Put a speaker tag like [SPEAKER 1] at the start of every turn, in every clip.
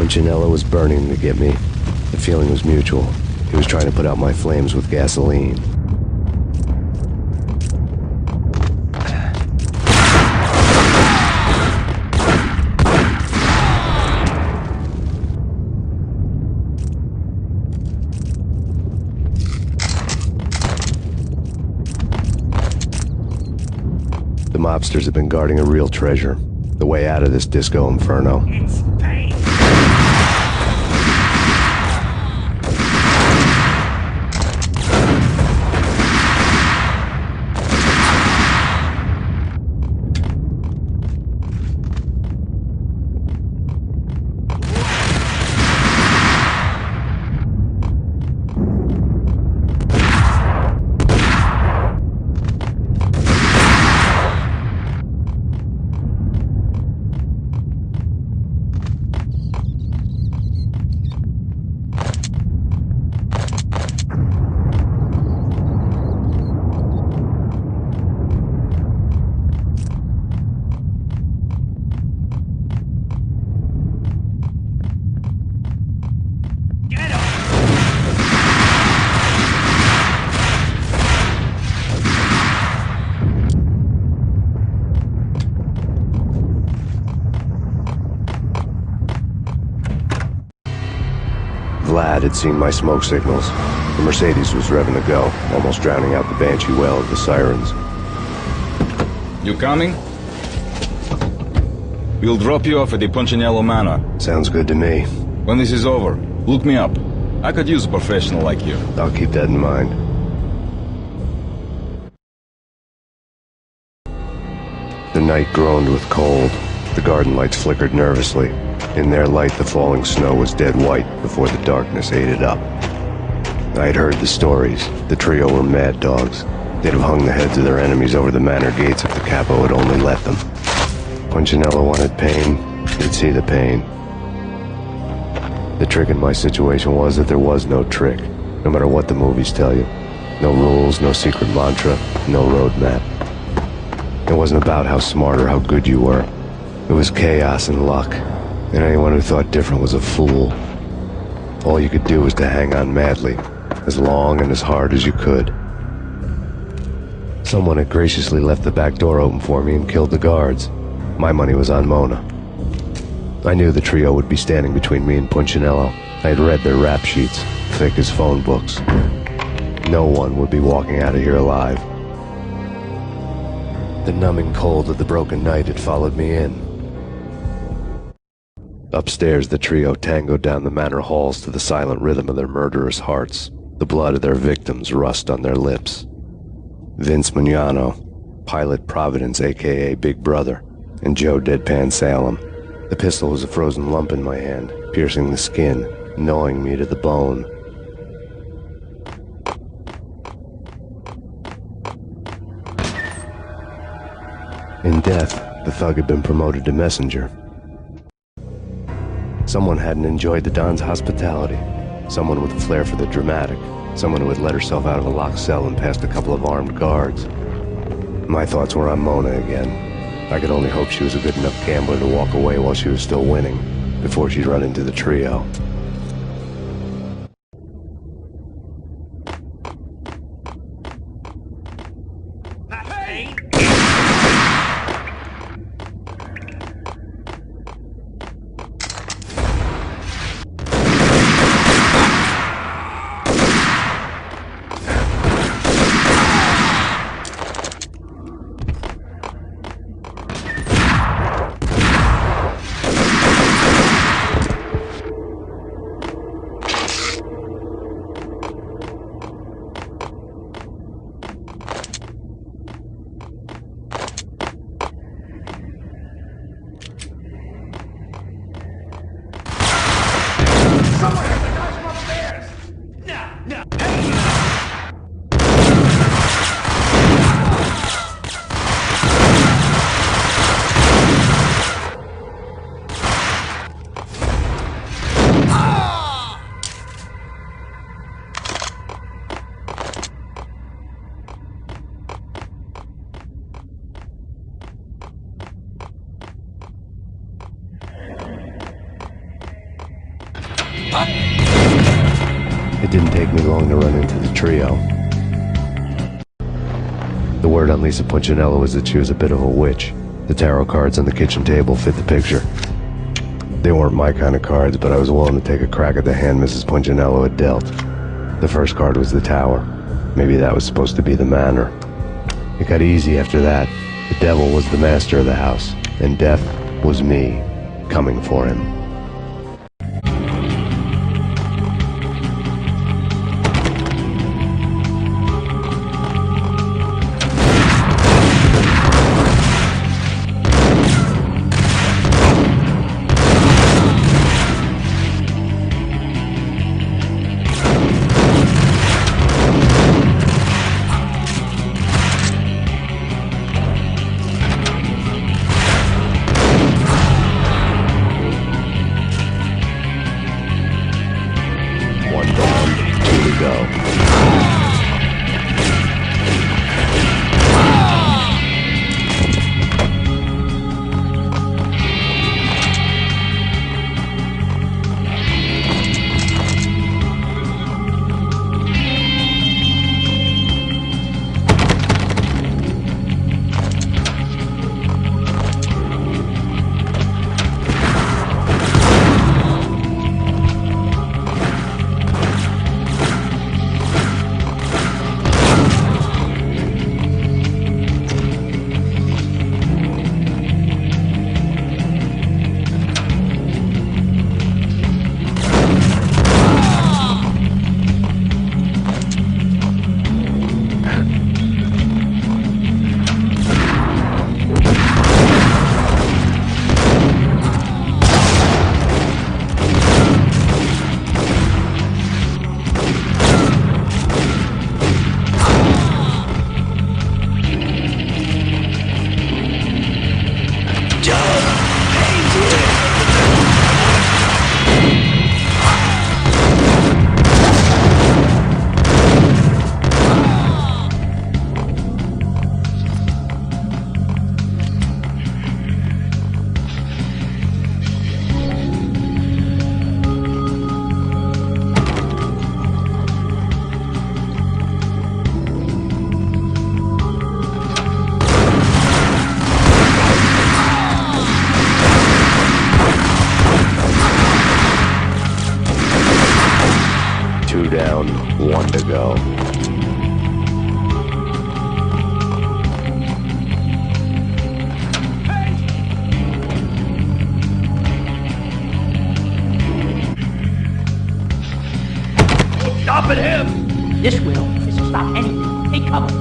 [SPEAKER 1] Punchinello was burning to get me. The feeling was mutual. He was trying to put out my flames with gasoline. The mobsters have been guarding a real treasure. The way out of this disco inferno.
[SPEAKER 2] It's Payne!
[SPEAKER 1] Vlad had seen my smoke signals. The Mercedes was revving to go, almost drowning out the banshee wail of the sirens.
[SPEAKER 3] You coming? We'll drop you off at the Punchinello Manor.
[SPEAKER 1] Sounds good to me.
[SPEAKER 3] When this is over, look me up. I could use a professional like you.
[SPEAKER 1] I'll keep that in mind. The night groaned with cold. The garden lights flickered nervously. In their light, the falling snow was dead white before the darkness ate it up. I'd heard the stories. The trio were mad dogs. They'd have hung the heads of their enemies over the manor gates if the capo had only let them. Punchinello wanted Payne. He'd see the pain. The trick in my situation was that there was no trick, no matter what the movies tell you. No rules, no secret mantra, no roadmap. It wasn't about how smart or how good you were. It was chaos and luck, and anyone who thought different was a fool. All you could do was to hang on madly, as long and as hard as you could. Someone had graciously left the back door open for me and killed the guards. My money was on Mona. I knew the trio would be standing between me and Punchinello. I had read their rap sheets, thick as phone books. No one would be walking out of here alive. The numbing cold of the broken night had followed me in. Upstairs, the trio tangoed down the manor halls to the silent rhythm of their murderous hearts. The blood of their victims rust on their lips. Vince Mugnano, Pilot Providence, a.k.a. Big Brother, and Joe Deadpan Salem. The pistol was a frozen lump in my hand, piercing the skin, gnawing me to the bone. In death, the thug had been promoted to messenger. Someone hadn't enjoyed the Don's hospitality. Someone with a flair for the dramatic. Someone who had let herself out of a locked cell and past a couple of armed guards. My thoughts were on Mona again. I could only hope she was a good enough gambler to walk away while she was still winning, before she'd run into the trio.
[SPEAKER 2] Payne!
[SPEAKER 1] It didn't take me long to run into the trio. The word on Lisa Punchinello was that she was a bit of a witch. The tarot cards on the kitchen table fit the picture. They weren't my kind of cards, but I was willing to take a crack at the hand Mrs. Punchinello had dealt. The first card was the tower. Maybe that was supposed to be the manor. It got easy after that. The devil was the master of the house, and death was me, coming for him. Down, one to go.
[SPEAKER 2] Stop at him!
[SPEAKER 4] This will stop anything. Take cover.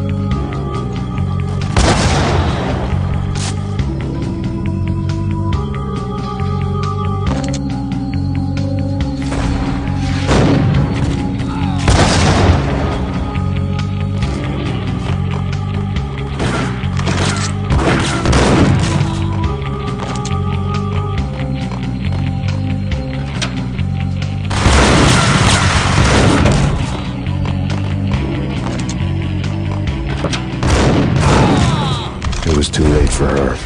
[SPEAKER 1] It was too late for her.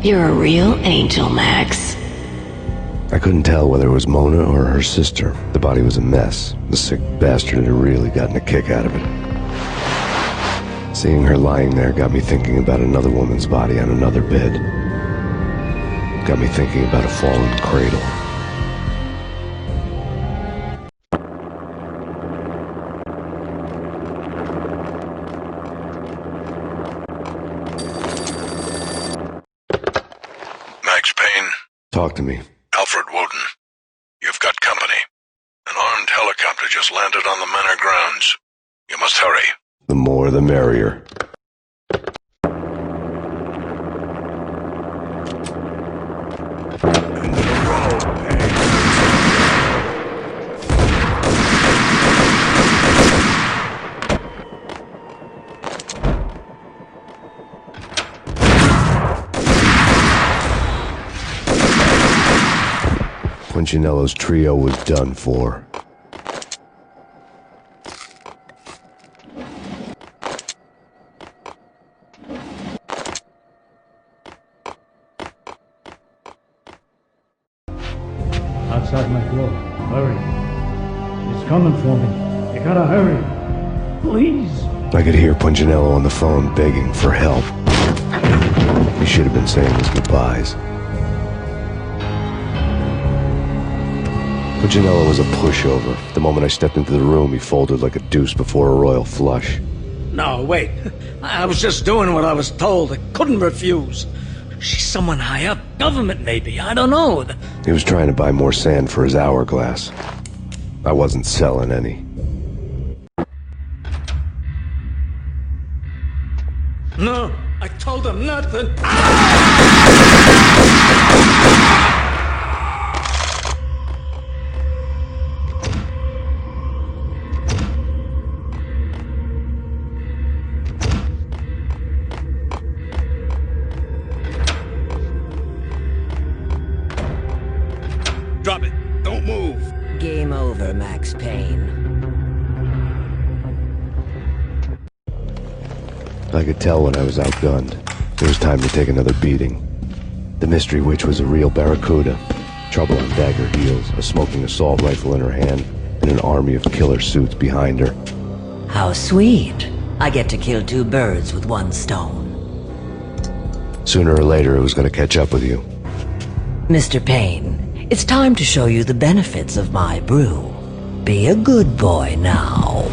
[SPEAKER 5] You're a real angel, Max.
[SPEAKER 1] I couldn't tell whether it was Mona or her sister. The body was a mess. The sick bastard had really gotten a kick out of it. Seeing her lying there got me thinking about another woman's body on another bed. Got me thinking about a fallen cradle.
[SPEAKER 6] Max Payne.
[SPEAKER 1] Talk to me.
[SPEAKER 6] Alfred Woden. You've got company. An armed helicopter just landed on the manor grounds. You must hurry.
[SPEAKER 1] The more the merrier. Punchinello's trio was done for.
[SPEAKER 7] outside my door. Hurry. He's coming for me. You gotta hurry. Please.
[SPEAKER 1] I could hear Punchinello on the phone begging for help. He should have been saying his goodbyes. Punchinello was a pushover. The moment I stepped into the room, he folded like a deuce before a royal flush.
[SPEAKER 2] No, wait. I was just doing what I was told. I couldn't refuse. She's someone high up. Government, maybe. I don't know.
[SPEAKER 1] He was trying to buy more sand for his hourglass. I wasn't selling any.
[SPEAKER 2] No, I told him nothing.
[SPEAKER 6] Drop it. Don't move.
[SPEAKER 8] Game over, Max Payne.
[SPEAKER 1] I could tell when I was outgunned. It was time to take another beating. The mystery witch was a real barracuda. Trouble on dagger heels, a smoking assault rifle in her hand, and an army of killer suits behind her.
[SPEAKER 8] How sweet. I get to kill two birds with one stone.
[SPEAKER 1] Sooner or later, it was going to catch up with you.
[SPEAKER 8] Mr. Payne, it's time to show you the benefits of my brew. Be a good boy now.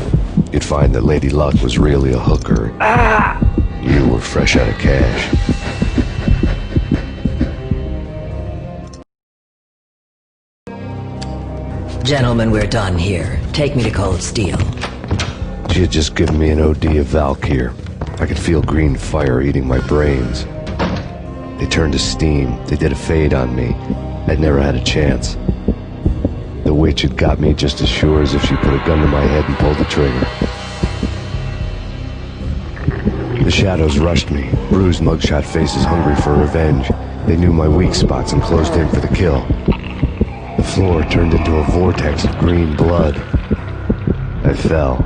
[SPEAKER 1] You'd find that Lady Luck was really a hooker. You were fresh out of cash.
[SPEAKER 8] Gentlemen, we're done here. Take me to Cold Steel.
[SPEAKER 1] She had just given me an OD of Valkyr. I could feel green fire eating my brains. They turned to steam. They did a fade on me. I'd never had a chance. The witch had got me just as sure as if she put a gun to my head and pulled the trigger. The shadows rushed me, bruised mugshot faces hungry for revenge. They knew my weak spots and closed in for the kill. The floor turned into a vortex of green blood. I fell.